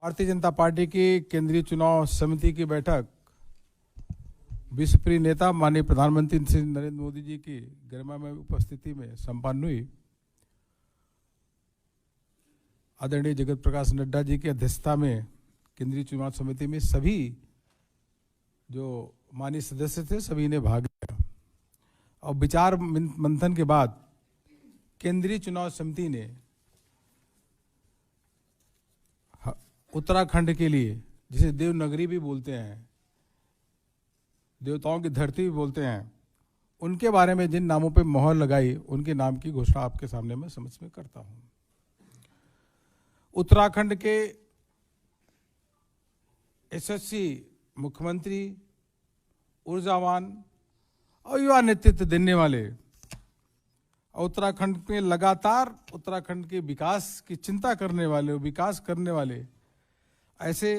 Bharatiya Janata party की केंद्रीय चुनाव समिति की बैठक विश्वप्रिय नेता माननीय प्रधानमंत्री श्री नरेंद्र मोदी जी की गरिमामय उपस्थिति में संपन्न हुई। आदरणीय जगत प्रकाश नड्डा जी की अध्यक्षता में केंद्रीय चुनाव समिति में सभी जो माननीय सदस्य थे सभी ने भाग लिया और विचार मंथन के बाद केंद्रीय चुनाव समिति ने उत्तराखंड के लिए, जिसे देवनगरी भी बोलते हैं, देवताओं की धरती भी बोलते हैं, उनके बारे में जिन नामों पे मोहर लगाई उनके नाम की घोषणा आपके सामने मैं समझ में करता हूं। उत्तराखंड के यशस्वी मुख्यमंत्री, ऊर्जावान और युवा नेतृत्व देने वाले, उत्तराखंड में लगातार उत्तराखंड के विकास की चिंता करने वाले, विकास करने वाले ऐसे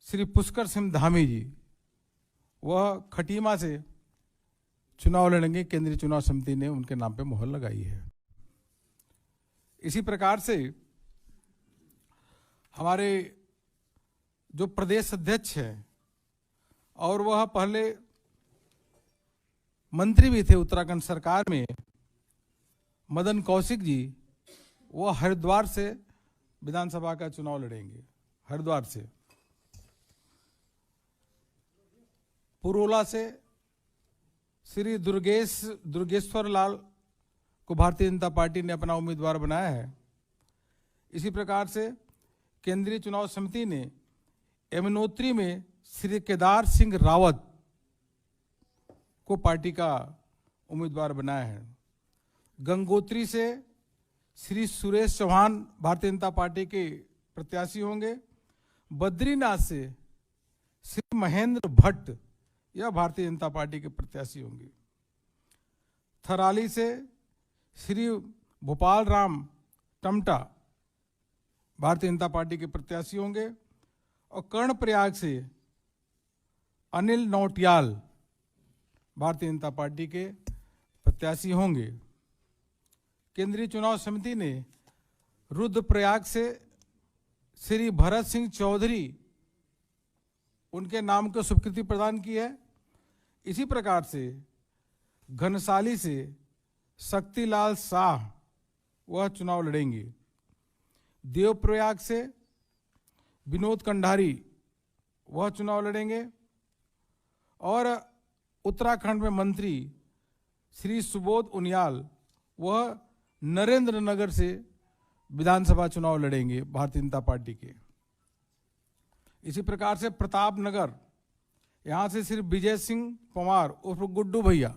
श्री पुष्कर सिंह धामी जी, वह खटीमा से चुनाव लड़ेंगे। केंद्रीय चुनाव समिति ने उनके नाम पे मोहर लगाई है। इसी प्रकार से हमारे जो प्रदेश अध्यक्ष हैं और वह पहले मंत्री भी थे उत्तराखंड सरकार में, मदन कौशिक जी, वो हरिद्वार से विधानसभा का चुनाव लड़ेंगे। हरिद्वार से, पुरोला से श्री दुर्गेश्वर लाल को भारतीय जनता पार्टी ने अपना उम्मीदवार बनाया है। इसी प्रकार से केंद्रीय चुनाव समिति ने यमुनोत्री में श्री केदार सिंह रावत को पार्टी का उम्मीदवार बनाया है। गंगोत्री से श्री सुरेश चौहान भारतीय जनता पार्टी के प्रत्याशी होंगे। बद्रीनाथ से श्री महेंद्र भट्ट यह भारतीय जनता पार्टी के प्रत्याशी होंगे। थराली से श्री भोपाल राम टमटा भारतीय जनता पार्टी के प्रत्याशी होंगे और कर्णप्रयाग से अनिल नौटियाल भारतीय जनता पार्टी के प्रत्याशी होंगे। केंद्रीय चुनाव समिति ने रुद्रप्रयाग से श्री भरत सिंह चौधरी, उनके नाम को स्वीकृति प्रदान की है। इसी प्रकार से घनसाली से शक्तिलाल शाह वह चुनाव लड़ेंगे। देवप्रयाग से विनोद कंडारी वह चुनाव लड़ेंगे और उत्तराखंड में मंत्री श्री सुबोध उनियाल वह नरेंद्र नगर से विधानसभा चुनाव लड़ेंगे भारतीय जनता पार्टी के। इसी प्रकार से प्रताप नगर, यहां से श्री विजय सिंह पंवार उर्फ गुड्डू भैया,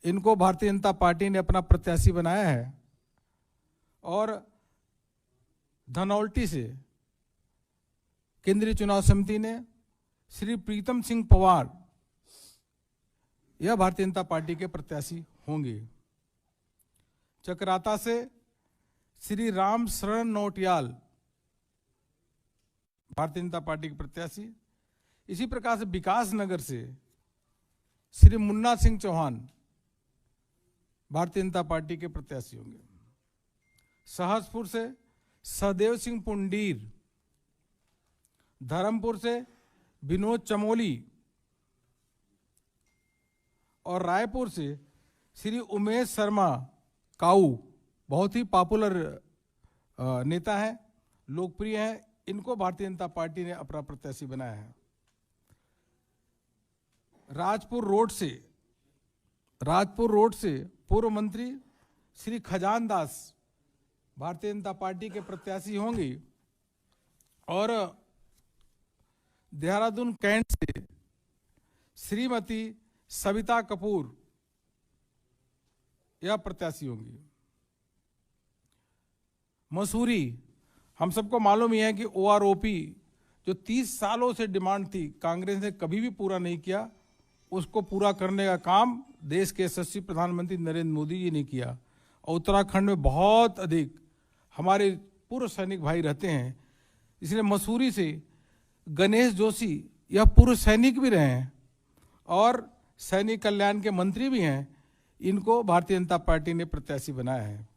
इनको भारतीय जनता पार्टी ने अपना प्रत्याशी बनाया है। और धनौल्टी से केंद्रीय चुनाव समिति ने श्री प्रीतम सिंह पवार, यह भारतीय जनता पार्टी के प्रत्याशी होंगे। चकराता से श्री राम शरण नौटियाल भारतीय जनता पार्टी के प्रत्याशी। इसी प्रकार से विकास नगर से श्री मुन्ना सिंह चौहान भारतीय जनता पार्टी के प्रत्याशी होंगे। सहसपुर से सहदेव सिंह पुंडीर, धर्मपुर से विनोद चमोली और रायपुर से श्री उमेश शर्मा काऊ, बहुत ही पॉपुलर नेता है, लोकप्रिय है, इनको भारतीय जनता पार्टी ने अपना प्रत्याशी बनाया है। राजपुर रोड से पूर्व मंत्री श्री खजान दास भारतीय जनता पार्टी के प्रत्याशी होंगे और देहरादून कैंट से श्रीमती सविता कपूर यह प्रत्याशी होंगी। मसूरी, हम सबको मालूम ही है कि ओआरओपी जो 30 सालों से डिमांड थी, कांग्रेस ने कभी भी पूरा नहीं किया, उसको पूरा करने का काम देश के यशस्वी प्रधानमंत्री नरेंद्र मोदी जी ने किया। और उत्तराखंड में बहुत अधिक हमारे पूर्व सैनिक भाई रहते हैं, इसलिए मसूरी से गणेश जोशी यह पूर्व सैनिक भी रहे हैं और सैनिक कल्याण के मंत्री भी हैं, इनको भारतीय जनता पार्टी ने प्रत्याशी बनाया है।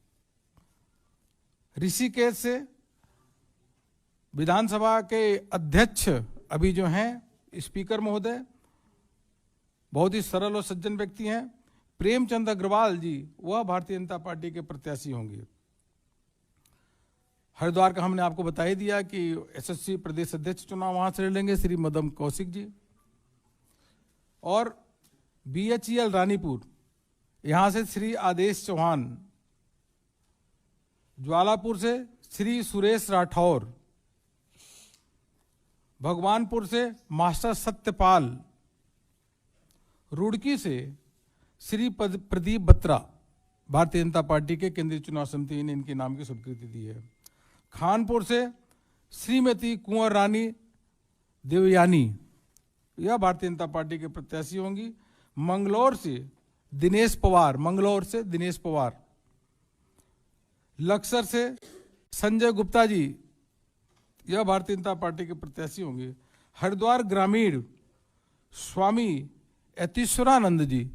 ऋषिकेश से विधानसभा के अध्यक्ष अभी जो हैं स्पीकर महोदय, बहुत ही सरल और सज्जन व्यक्ति हैं, प्रेमचंद अग्रवाल जी, वह भारतीय जनता पार्टी के प्रत्याशी होंगे। हरिद्वार का हमने आपको बता ही दिया कि एसएससी प्रदेश अध्यक्ष चुनाव वहां से लड़ेंगे श्री मदन कौशिक जी। और बीएचईएल रानीपुर, यहां से श्री आदेश चौहान, ज्वालापुर से श्री सुरेश राठौर, भगवानपुर से मास्टर सत्यपाल, रुड़की से श्री प्रदीप बत्रा, भारतीय जनता पार्टी के केंद्रीय चुनाव समिति ने इनके नाम की स्वीकृति दी है। खानपुर से श्रीमती कुंवर रानी देवयानी, यह भारतीय जनता पार्टी के प्रत्याशी होंगी। मंगलौर से दिनेश पवार, लक्सर से संजय गुप्ता जी, यह भारतीय जनता पार्टी के प्रत्याशी होंगे। हरिद्वार ग्रामीण स्वामी यतीश्वरानंद जी,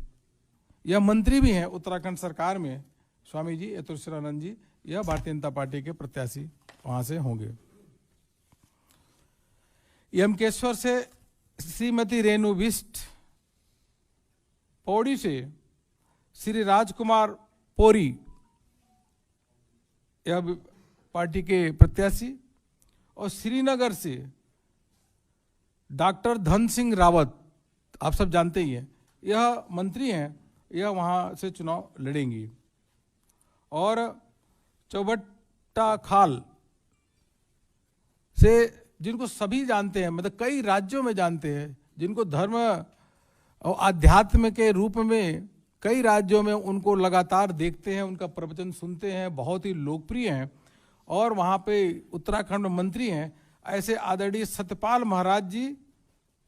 यह मंत्री भी हैं उत्तराखंड सरकार में, स्वामी जी यतीश्वरानंद जी, यह भारतीय जनता पार्टी के प्रत्याशी वहां से होंगे। यमकेश्वर से श्रीमती रेणु बिष्ट, पौड़ी से श्री राजकुमार पोरी, यह पार्टी के प्रत्याशी। और श्रीनगर से डॉक्टर धन सिंह रावत, आप सब जानते ही हैं, यह मंत्री हैं, यह वहां से चुनाव लड़ेंगी। और चौबट्टा खाल से, जिनको सभी जानते हैं, मतलब कई राज्यों में जानते हैं, जिनको धर्म और आध्यात्म के रूप में कई राज्यों में उनको लगातार देखते हैं, उनका प्रवचन सुनते हैं, बहुत ही लोकप्रिय हैं और वहाँ पे उत्तराखंड में मंत्री हैं, ऐसे आदरणीय सत्यपाल महाराज जी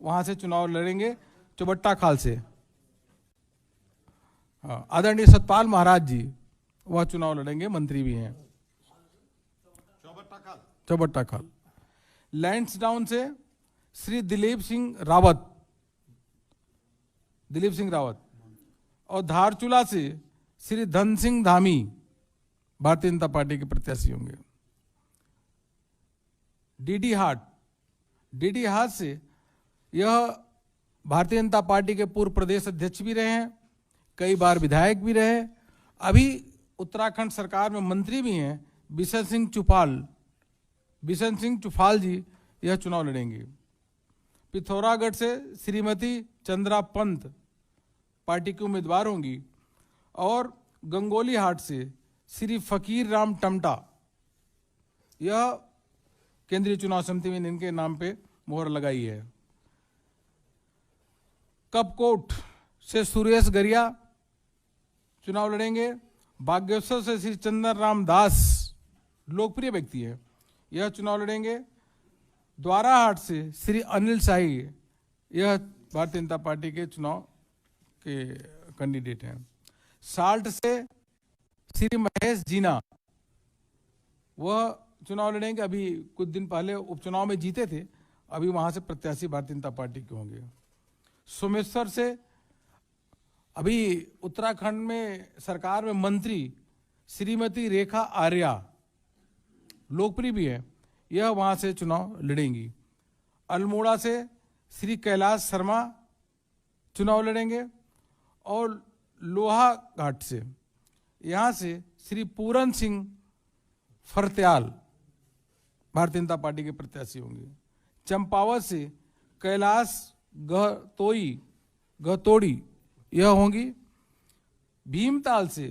वहाँ से चुनाव लड़ेंगे, चौबट्टा खाल से। हाँ, आदरणीय सत्यपाल महाराज जी वह चुनाव लड़ेंगे, मंत्री भी हैं। चौबट्टा खाल। लैंसडाउन से श्री दिलीप सिंह रावत, और धारचूला से श्री धन सिंह धामी, भारतीय जनता पार्टी के प्रत्याशी होंगे। डीडी हाट से, यह भारतीय जनता पार्टी के पूर्व प्रदेश अध्यक्ष भी रहे हैं, कई बार विधायक भी रहे, अभी उत्तराखंड सरकार में मंत्री भी हैं, बिशन सिंह चुफाल जी, यह चुनाव लड़ेंगे। पिथौरागढ़ से श्रीमती चंद्रा पंत पार्टी की उम्मीदवार होंगी। और गंगोली हाट से श्री फकीर राम टमटा, यह केंद्रीय चुनाव समिति में इनके नाम पे मोहर लगाई है। कपकोट से सुरेश गरिया चुनाव लड़ेंगे। बागेश्वर से श्री चंदन राम दास, लोकप्रिय व्यक्ति है, यह चुनाव लड़ेंगे। द्वाराहाट से श्री अनिल शाही, यह भारतीय जनता पार्टी के चुनाव के कैंडिडेट हैं। साल्ट से श्री महेश जीना, वह चुनाव लड़ेंगे, अभी कुछ दिन पहले उपचुनाव में जीते थे, अभी वहां से प्रत्याशी भारतीय जनता पार्टी के होंगे। सोमेश्वर से अभी उत्तराखंड में सरकार में मंत्री श्रीमती रेखा आर्या, लोकप्रिय भी है, यह वहां से चुनाव लड़ेंगी। अल्मोड़ा से श्री कैलाश शर्मा चुनाव लड़ेंगे। और लोहा घाट से, यहाँ से श्री पूरन सिंह फरत्याल, भारतीय जनता पार्टी के प्रत्याशी होंगे। चंपावत से कैलाश गहतोड़ी, यह होंगी। भीमताल से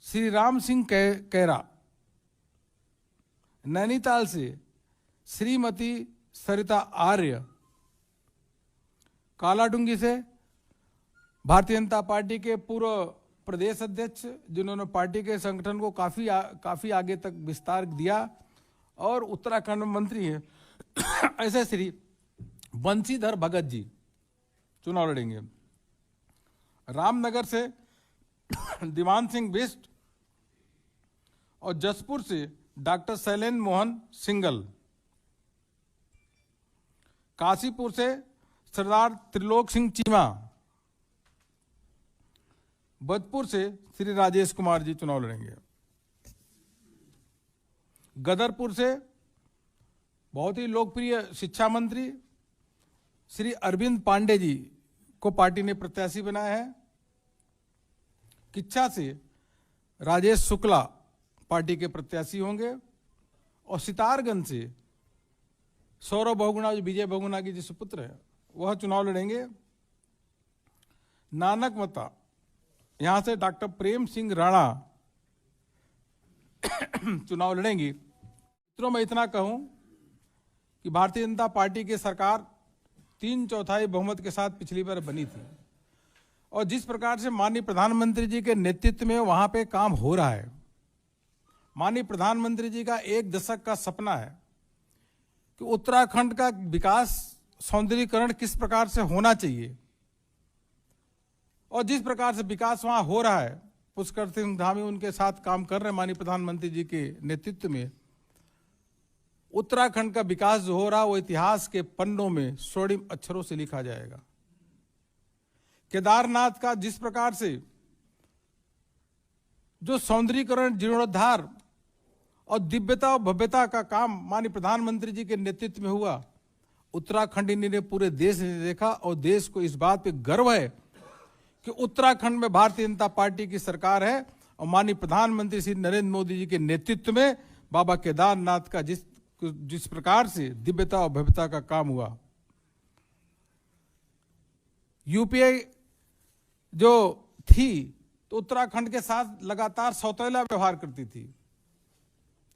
श्री राम सिंह कैरा, नैनीताल से श्रीमती सरिता आर्य, कालाडूंगी से भारतीय जनता पार्टी के पूर्व प्रदेश अध्यक्ष, जिन्होंने पार्टी के संगठन को काफी आगे तक विस्तार दिया और उत्तराखंड में मंत्री हैं, ऐसे श्री बंशीधर भगत जी चुनाव लड़ेंगे। रामनगर से दीवान सिंह बिष्ट और जसपुर से डॉक्टर शैलेंद्र मोहन सिंगल। काशीपुर से सरदार त्रिलोक सिंह चीमा। बदपुर से श्री राजेश कुमार जी चुनाव लड़ेंगे। गदरपुर से बहुत ही लोकप्रिय शिक्षा मंत्री श्री अरविंद पांडे जी को पार्टी ने प्रत्याशी बनाया है। किच्छा से राजेश शुक्ला पार्टी के प्रत्याशी होंगे और सितारगंज से सौरभ बहुगुणा, जो विजय बहुगुणा की जिस पुत्र है, वह चुनाव लड़ेंगे। नानक मता यहां से डॉक्टर प्रेम सिंह राणा चुनाव लड़ेंगी। मित्रों, मैं इतना कहूं कि भारतीय जनता पार्टी की सरकार 3/4 बहुमत के साथ पिछली बार बनी थी और जिस प्रकार से माननीय प्रधानमंत्री जी के नेतृत्व में वहां पे काम हो रहा है, माननीय प्रधानमंत्री जी का 1 दशक का सपना है कि उत्तराखंड का विकास, सौंदर्यीकरण किस प्रकार से होना चाहिए और जिस प्रकार से विकास वहां हो रहा है, पुष्कर सिंह धामी उनके साथ काम कर रहे हैं माननीय प्रधानमंत्री जी के नेतृत्व में। उत्तराखंड का विकास जो हो रहा है वो इतिहास के पन्नों में स्वर्णिम अक्षरों से लिखा जाएगा। केदारनाथ का जिस प्रकार से जो सौंदर्यीकरण, जीर्णोद्धार और दिव्यता और भव्यता का काम माननीय प्रधानमंत्री जी के नेतृत्व में हुआ, उत्तराखंड ने पूरे देश ने देखा और देश को इस बात पे गर्व है कि उत्तराखंड में भारतीय जनता पार्टी की सरकार है और माननीय प्रधानमंत्री श्री नरेंद्र मोदी जी के नेतृत्व में बाबा केदारनाथ का जिस प्रकार से दिव्यता और भव्यता का काम हुआ। यूपीए जो थी तो उत्तराखंड के साथ लगातार सौतेला व्यवहार करती थी।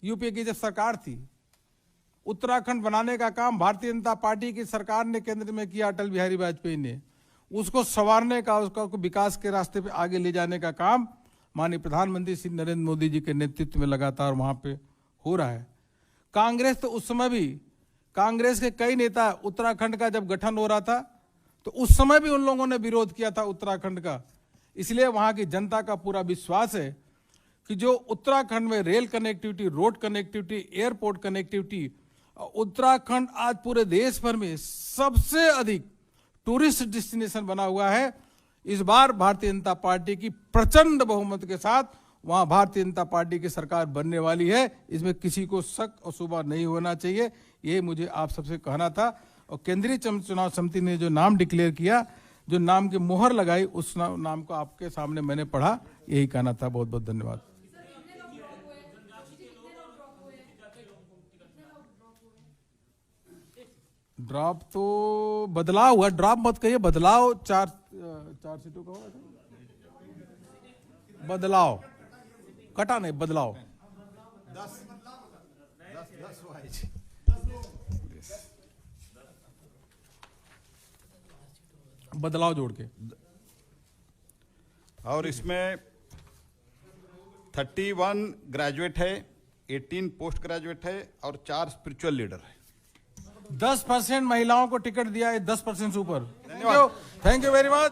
यूपीए की जब सरकार थी, उत्तराखंड बनाने का काम भारतीय जनता पार्टी की सरकार ने केंद्र में किया, अटल बिहारी वाजपेयी ने। उसको संवारने का, उसका विकास के रास्ते पे आगे ले जाने का काम माननीय प्रधानमंत्री श्री नरेंद्र मोदी जी के नेतृत्व में लगातार वहां पे हो रहा है। कांग्रेस तो उस समय भी, कांग्रेस के कई नेता उत्तराखंड का जब गठन हो रहा था तो उस समय भी उन लोगों ने विरोध किया था उत्तराखंड का। इसलिए वहां की जनता का पूरा विश्वास है कि जो उत्तराखंड में rail connectivity, road connectivity, airport connectivity, Uttarakhand आज पूरे देश भर में सबसे अधिक टूरिस्ट डेस्टिनेशन बना हुआ है। इस बार भारतीय जनता पार्टी की प्रचंड बहुमत के साथ वहां भारतीय जनता पार्टी की सरकार बनने वाली है। इसमें किसी को शक और शुबा नहीं होना चाहिए, ये मुझे आप सबसे कहना था। और केंद्रीय चुनाव समिति ने जो नाम डिक्लेयर किया, जो नाम की मुहर लगाई, उस नाम को आपके सामने मैंने पढ़ा, यही कहना था। बहुत बहुत धन्यवाद। ड्रॉप तो बदलाव हुआ, ड्रॉप मत कहिए, बदलाव 4 सीटों का हुआ था। बदलाव कटा नहीं, बदलाव 10 बदलाव जोड़ के। और इसमें 31 ग्रेजुएट है, 18 पोस्ट ग्रेजुएट है और 4 स्पिरिचुअल लीडर है। 10% महिलाओं को टिकट दिया है, 10% से ऊपर। Thank you very much.